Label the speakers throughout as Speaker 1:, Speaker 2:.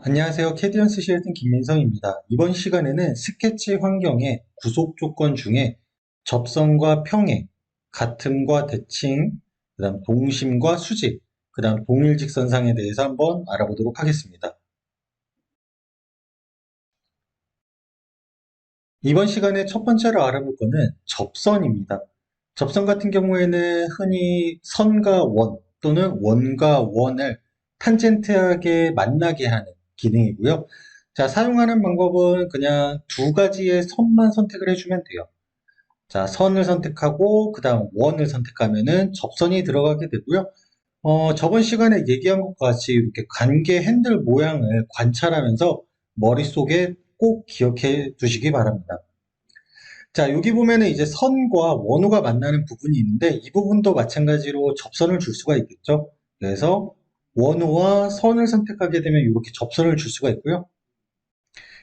Speaker 1: 안녕하세요. 캐디언스 시애튼 김민성입니다. 이번 시간에는 스케치 환경의 구속 조건 중에 접선과 평행, 같음과 대칭, 그 다음 동심과 수직, 그 다음 동일직선상에 대해서 한번 알아보도록 하겠습니다. 이번 시간에 첫 번째로 알아볼 거는 접선입니다. 접선 같은 경우에는 흔히 선과 원 또는 원과 원을 탄젠트하게 만나게 하는 기능이고요. 자, 사용하는 방법은 그냥 두 가지의 선만 선택을 해주면 돼요. 자, 선을 선택하고 그 다음 원을 선택하면은 접선이 들어가게 되고요. 저번 시간에 얘기한 것과 같이 이렇게 관계 핸들 모양을 관찰하면서 머릿속에 꼭 기억해 두시기 바랍니다. 자, 여기 보면은 이제 선과 원호가 만나는 부분이 있는데 이 부분도 마찬가지로 접선을 줄 수가 있겠죠. 그래서 원호와 선을 선택하게 되면 이렇게 접선을 줄 수가 있고요.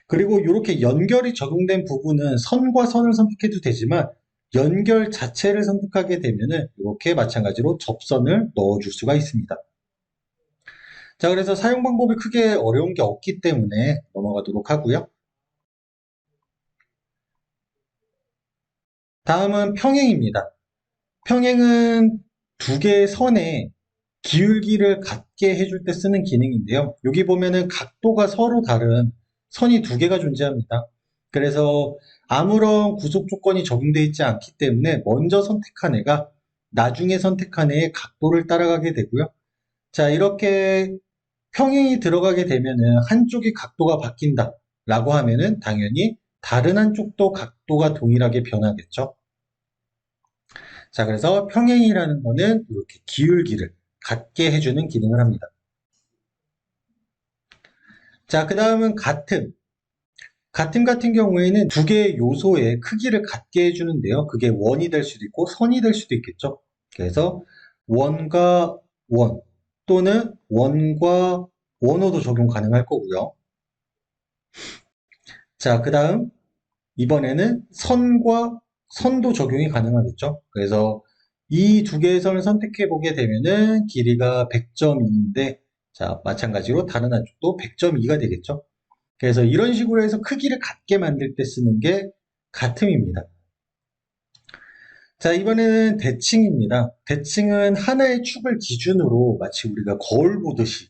Speaker 1: 그리고 이렇게 연결이 적용된 부분은 선과 선을 선택해도 되지만 연결 자체를 선택하게 되면은 이렇게 마찬가지로 접선을 넣어줄 수가 있습니다. 자, 그래서 사용 방법이 크게 어려운 게 없기 때문에 넘어가도록 하고요. 다음은 평행입니다. 평행은 두 개의 선에 기울기를 같게 해줄 때 쓰는 기능인데요. 여기 보면은 각도가 서로 다른 선이 두 개가 존재합니다. 그래서 아무런 구속 조건이 적용되어 있지 않기 때문에 먼저 선택한 애가 나중에 선택한 애의 각도를 따라가게 되고요. 자, 이렇게 평행이 들어가게 되면은 한쪽이 각도가 바뀐다 라고 하면은 당연히 다른 한쪽도 각도가 동일하게 변하겠죠. 자, 그래서 평행이라는 거는 이렇게 기울기를 같게 해주는 기능을 합니다. 자, 그 다음은 같음. 같음 같은 경우에는 두 개의 요소의 크기를 같게 해주는데요. 그게 원이 될 수도 있고 선이 될 수도 있겠죠. 그래서 원과 원 또는 원과 원호도 적용 가능할 거고요. 자, 그 다음 이번에는 선과 선도 적용이 가능하겠죠. 그래서 이 두 개의 선을 선택해 보게 되면은 길이가 100.2인데 자, 마찬가지로 다른 한쪽도 100.2가 되겠죠. 그래서 이런 식으로 해서 크기를 같게 만들 때 쓰는 게 같음입니다. 자, 이번에는 대칭입니다. 대칭은 하나의 축을 기준으로 마치 우리가 거울 보듯이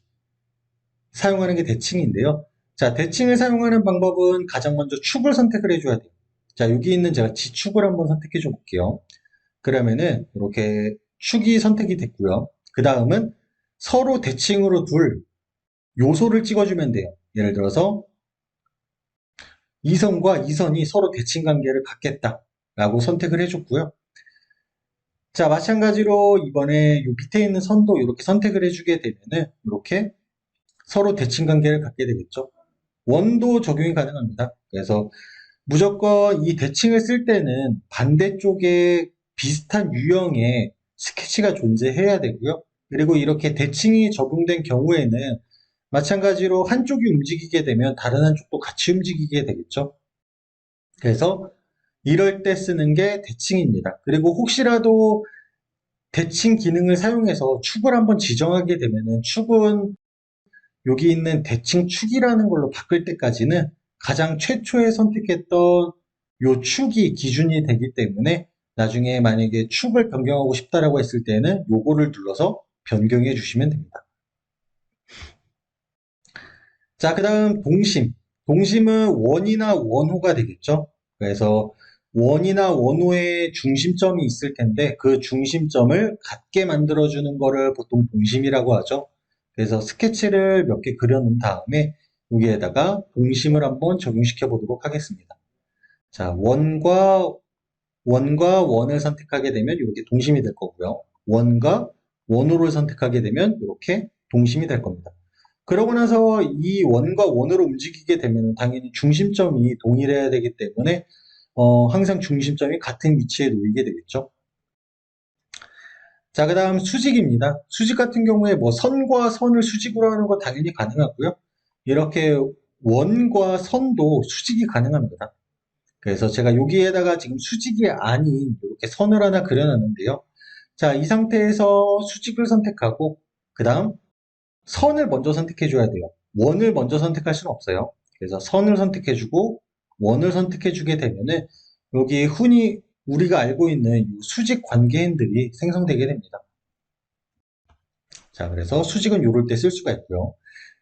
Speaker 1: 사용하는 게 대칭인데요. 자, 대칭을 사용하는 방법은 가장 먼저 축을 선택을 해줘야 돼요. 자, 여기 있는 제가 지축을 한번 선택해 줘 볼게요. 그러면은 이렇게 축이 선택이 됐고요. 그 다음은 서로 대칭으로 둘 요소를 찍어주면 돼요. 예를 들어서 이 선과 이 선이 서로 대칭 관계를 갖겠다라고 선택을 해줬고요. 자, 마찬가지로 이번에 요 밑에 있는 선도 이렇게 선택을 해주게 되면은 이렇게 서로 대칭 관계를 갖게 되겠죠. 원도 적용이 가능합니다. 그래서 무조건 이 대칭을 쓸 때는 반대쪽에 비슷한 유형의 스케치가 존재해야 되고요. 그리고 이렇게 대칭이 적용된 경우에는 마찬가지로 한쪽이 움직이게 되면 다른 한쪽도 같이 움직이게 되겠죠. 그래서 이럴 때 쓰는 게 대칭입니다. 그리고 혹시라도 대칭 기능을 사용해서 축을 한번 지정하게 되면은 축은 여기 있는 대칭 축이라는 걸로 바꿀 때까지는 가장 최초에 선택했던 요 축이 기준이 되기 때문에 나중에 만약에 축을 변경하고 싶다라고 했을 때는 요거를 눌러서 변경해 주시면 됩니다. 자, 그 다음 동심. 동심은 원이나 원호가 되겠죠. 그래서 원이나 원호의 중심점이 있을 텐데 그 중심점을 같게 만들어주는 거를 보통 동심이라고 하죠. 그래서 스케치를 몇 개 그려놓은 다음에 여기에다가 동심을 한번 적용시켜 보도록 하겠습니다. 자, 원과 원을 선택하게 되면 이렇게 동심이 될 거고요. 원과 원호를 선택하게 되면 이렇게 동심이 될 겁니다. 그러고 나서 이 원과 원으로 움직이게 되면 당연히 중심점이 동일해야 되기 때문에 항상 중심점이 같은 위치에 놓이게 되겠죠. 자, 그 다음 수직입니다. 수직 같은 경우에 뭐 선과 선을 수직으로 하는 거 당연히 가능하고요. 이렇게 원과 선도 수직이 가능합니다. 그래서 제가 여기에다가 지금 수직이 아닌 이렇게 선을 하나 그려놨는데요. 자, 이 상태에서 수직을 선택하고 그 다음 선을 먼저 선택해 줘야 돼요. 원을 먼저 선택할 수는 없어요. 그래서 선을 선택해주고 원을 선택해주게 되면은 여기 흔히 우리가 알고 있는 이 수직 관계행들이 생성되게 됩니다. 자, 그래서 수직은 요럴 때 쓸 수가 있고요.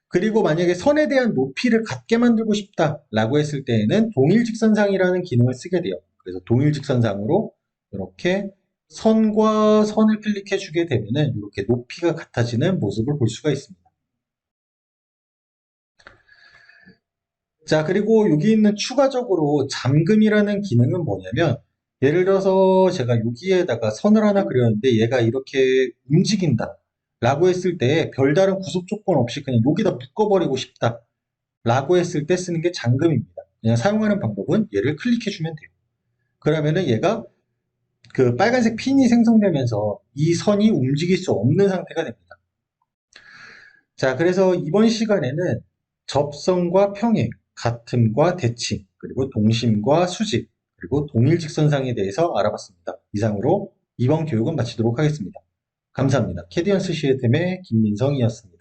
Speaker 1: 그리고 만약에 선에 대한 높이를 같게 만들고 싶다라고 했을 때에는 동일직선상이라는 기능을 쓰게 돼요. 그래서 동일직선상으로 이렇게 선과 선을 클릭해 주게 되면은 이렇게 높이가 같아지는 모습을 볼 수가 있습니다. 자, 그리고 여기 있는 추가적으로 잠금이라는 기능은 뭐냐면 예를 들어서 제가 여기에다가 선을 하나 그렸는데 얘가 이렇게 움직인다 라고 했을 때 별다른 구속 조건 없이 그냥 여기다 묶어버리고 싶다 라고 했을 때 쓰는 게 잠금입니다. 그냥 사용하는 방법은 얘를 클릭해 주면 돼요. 그러면은 얘가 그 빨간색 핀이 생성되면서 이 선이 움직일 수 없는 상태가 됩니다. 자, 그래서 이번 시간에는 접선과 평행, 같음과 대칭, 그리고 동심과 수직, 그리고 동일직선상에 대해서 알아봤습니다. 이상으로 이번 교육은 마치도록 하겠습니다. 감사합니다. 캐디언스 시스템의 김민성이었습니다.